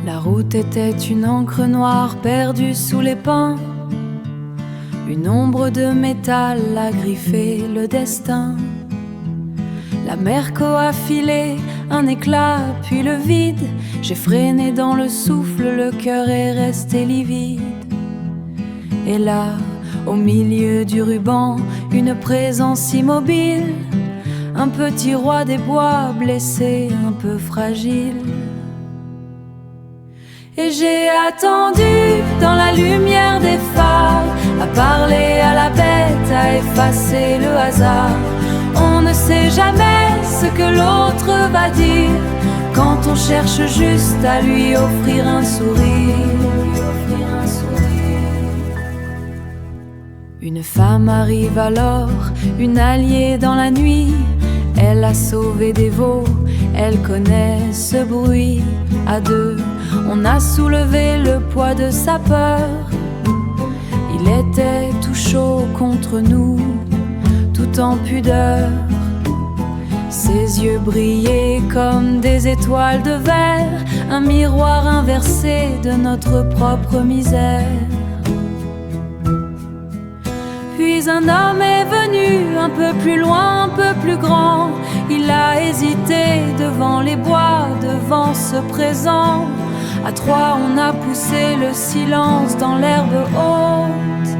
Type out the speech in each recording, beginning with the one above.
La route était une encre noire perdue sous les pins. Une ombre de métal a griffé le destin. La Merco a filé un éclat puis le vide. J'ai freiné dans le souffle, le cœur est resté livide. Et là, au milieu du ruban, une présence immobile. Un petit roi des bois blessé, un peu fragile. Et j'ai attendu dans la lumière des phares, à parler à la bête, à effacer le hasard. On ne sait jamais ce que l'autre va dire quand on cherche juste à lui offrir un sourire. Une femme arrive alors, une alliée dans la nuit. Elle a sauvé des veaux, elle connaît ce bruit. À deux, on a soulevé le poids de sa peur. Il était tout chaud contre nous, tout en pudeur. Ses yeux brillaient comme des étoiles de verre, un miroir inversé de notre propre misère. Puis un homme est venu, un peu plus loin, un peu plus grand. Il a hésité devant les bois, devant ce présent. À trois, on a poussé le silence dans l'herbe haute.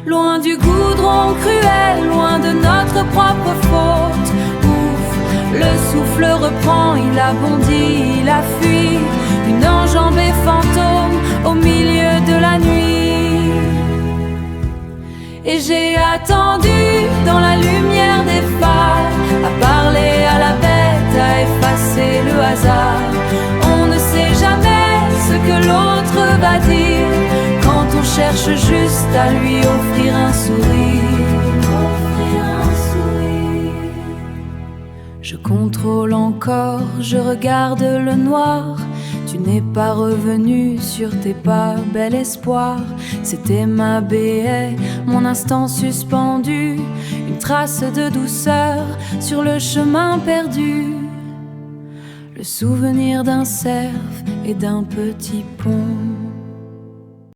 Loin du goudron cruel, loin de notre propre faute. Ouf, le souffle reprend, il a bondi, il a fui. Une enjambée fantôme au milieu de la nuit. Et j'ai attendu dans la lumière des phares, à parler à la bête, à effacer le hasard. On ne sait jamais ce que l'autre va dire quand on cherche juste à lui offrir un sourire. Je contrôle encore, je regarde le noir. Tu n'es pas revenu sur tes pas, bel espoir. C'était ma béaie, mon instant suspendu. Une trace de douceur sur le chemin perdu. Le souvenir d'un cerf et d'un petit pont.